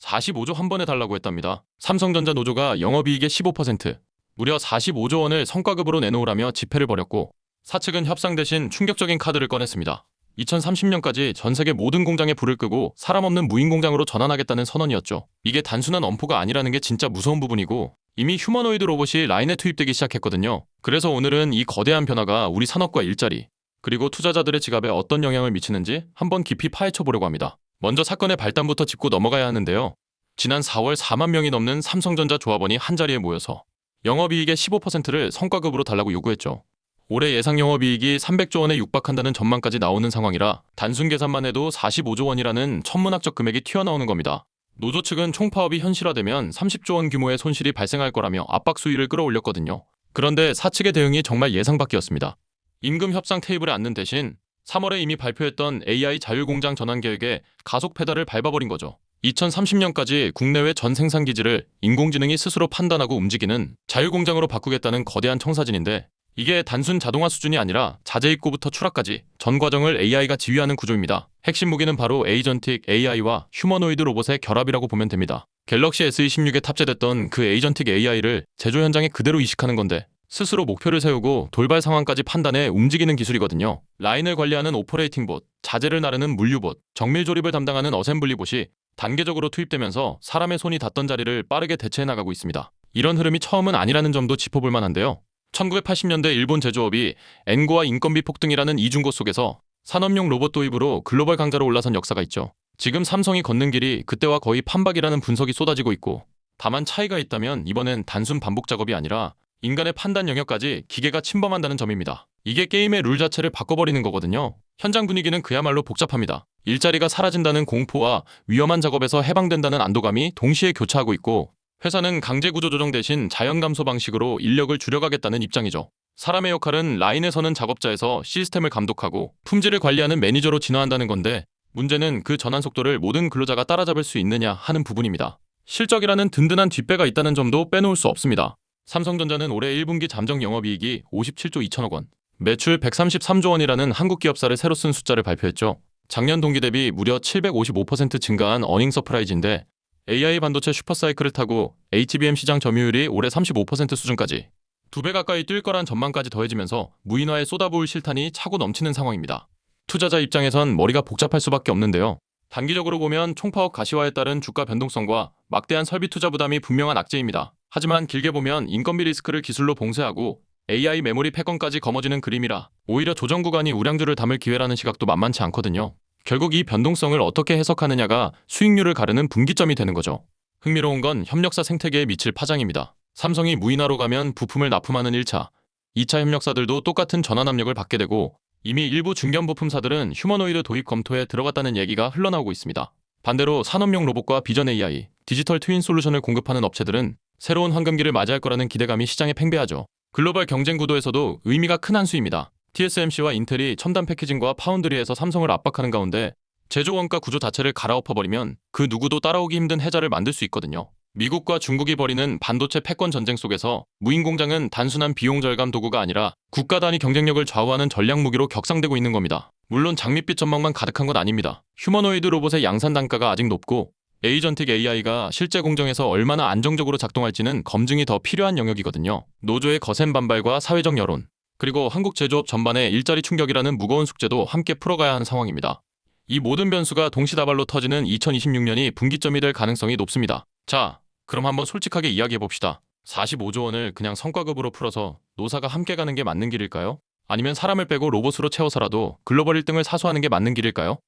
45조 한 번에 달라고 했답니다. 삼성전자 노조가 영업이익의 15%, 무려 45조 원을 성과급으로 내놓으라며 집회를 벌였고, 사측은 협상 대신 충격적인 카드를 꺼냈습니다. 2030년까지 전 세계 모든 공장에 불을 끄고 사람 없는 무인 공장으로 전환하겠다는 선언이었죠. 이게 단순한 엄포가 아니라는 게 진짜 무서운 부분이고, 이미 휴머노이드 로봇이 라인에 투입되기 시작했거든요. 그래서 오늘은 이 거대한 변화가 우리 산업과 일자리, 그리고 투자자들의 지갑에 어떤 영향을 미치는지 한번 깊이 파헤쳐 보려고 합니다. 먼저 사건의 발단부터 짚고 넘어가야 하는데요. 지난 4월 4만 명이 넘는 삼성전자 조합원이 한자리에 모여서 영업이익의 15%를 성과급으로 달라고 요구했죠. 올해 예상 영업이익이 300조 원에 육박한다는 전망까지 나오는 상황이라 단순 계산만 해도 45조 원이라는 천문학적 금액이 튀어나오는 겁니다. 노조 측은 총파업이 현실화되면 30조 원 규모의 손실이 발생할 거라며 압박 수위를 끌어올렸거든요. 그런데 사측의 대응이 정말 예상 밖이었습니다. 임금 협상 테이블에 앉는 대신 3월에 이미 발표했던 AI 자율공장 전환 계획에 가속 페달을 밟아버린 거죠. 2030년까지 국내외 전 생산 기지를 인공지능이 스스로 판단하고 움직이는 자율공장으로 바꾸겠다는 거대한 청사진인데, 이게 단순 자동화 수준이 아니라 자재 입고부터 출하까지 전 과정을 AI가 지휘하는 구조입니다. 핵심 무기는 바로 에이전틱 AI와 휴머노이드 로봇의 결합이라고 보면 됩니다. 갤럭시 S26에 탑재됐던 그 에이전틱 AI를 제조 현장에 그대로 이식하는 건데, 스스로 목표를 세우고 돌발 상황까지 판단해 움직이는 기술이거든요. 라인을 관리하는 오퍼레이팅 봇, 자재를 나르는 물류봇, 정밀 조립을 담당하는 어셈블리 봇이 단계적으로 투입되면서 사람의 손이 닿던 자리를 빠르게 대체해 나가고 있습니다. 이런 흐름이 처음은 아니라는 점도 짚어볼 만한데요. 1980년대 일본 제조업이 엔고와 인건비 폭등이라는 이중고 속에서 산업용 로봇 도입으로 글로벌 강자로 올라선 역사가 있죠. 지금 삼성이 걷는 길이 그때와 거의 판박이라는 분석이 쏟아지고 있고, 다만 차이가 있다면 이번엔 단순 반복 작업이 아니라 인간의 판단 영역까지 기계가 침범한다는 점입니다. 이게 게임의 룰 자체를 바꿔버리는 거거든요. 현장 분위기는 그야말로 복잡합니다. 일자리가 사라진다는 공포와 위험한 작업에서 해방된다는 안도감이 동시에 교차하고 있고, 회사는 강제 구조 조정 대신 자연 감소 방식으로 인력을 줄여가겠다는 입장이죠. 사람의 역할은 라인에 서는 작업자에서 시스템을 감독하고 품질을 관리하는 매니저로 진화한다는 건데, 문제는 그 전환 속도를 모든 근로자가 따라잡을 수 있느냐 하는 부분입니다. 실적이라는 든든한 뒷배가 있다는 점도 빼놓을 수 없습니다. 삼성전자는 올해 1분기 잠정 영업이익이 57조 2천억 원, 매출 133조 원이라는 한국 기업사를 새로 쓴 숫자를 발표했죠. 작년 동기 대비 무려 755% 증가한 어닝 서프라이즈인데, AI 반도체 슈퍼사이클을 타고 HBM 시장 점유율이 올해 35% 수준까지 2배 가까이 뛸 거란 전망까지 더해지면서 무인화에 쏟아부을 실탄이 차고 넘치는 상황입니다. 투자자 입장에선 머리가 복잡할 수밖에 없는데요. 단기적으로 보면 총파업 가시화에 따른 주가 변동성과 막대한 설비 투자 부담이 분명한 악재입니다. 하지만 길게 보면 인건비 리스크를 기술로 봉쇄하고 AI 메모리 패권까지 거머쥐는 그림이라 오히려 조정 구간이 우량주를 담을 기회라는 시각도 만만치 않거든요. 결국 이 변동성을 어떻게 해석하느냐가 수익률을 가르는 분기점이 되는 거죠. 흥미로운 건 협력사 생태계에 미칠 파장입니다. 삼성이 무인화로 가면 부품을 납품하는 1차, 2차 협력사들도 똑같은 전환 압력을 받게 되고, 이미 일부 중견 부품사들은 휴머노이드 도입 검토에 들어갔다는 얘기가 흘러나오고 있습니다. 반대로 산업용 로봇과 비전 AI, 디지털 트윈 솔루션을 공급하는 업체들은 새로운 황금기를 맞이할 거라는 기대감이 시장에 팽배하죠. 글로벌 경쟁 구도에서도 의미가 큰 한 수입니다. TSMC와 인텔이 첨단 패키징과 파운드리에서 삼성을 압박하는 가운데 제조 원가 구조 자체를 갈아엎어버리면 그 누구도 따라오기 힘든 해자를 만들 수 있거든요. 미국과 중국이 벌이는 반도체 패권 전쟁 속에서 무인 공장은 단순한 비용 절감 도구가 아니라 국가 단위 경쟁력을 좌우하는 전략 무기로 격상되고 있는 겁니다. 물론 장밋빛 전망만 가득한 건 아닙니다. 휴머노이드 로봇의 양산 단가가 아직 높고, 에이전틱 AI가 실제 공정에서 얼마나 안정적으로 작동할지는 검증이 더 필요한 영역이거든요. 노조의 거센 반발과 사회적 여론, 그리고 한국 제조업 전반의 일자리 충격이라는 무거운 숙제도 함께 풀어가야 하는 상황입니다. 이 모든 변수가 동시다발로 터지는 2026년이 분기점이 될 가능성이 높습니다. 자, 그럼 한번 솔직하게 이야기해봅시다. 45조 원을 그냥 성과급으로 풀어서 노사가 함께 가는 게 맞는 길일까요? 아니면 사람을 빼고 로봇으로 채워서라도 글로벌 1등을 사수하는 게 맞는 길일까요?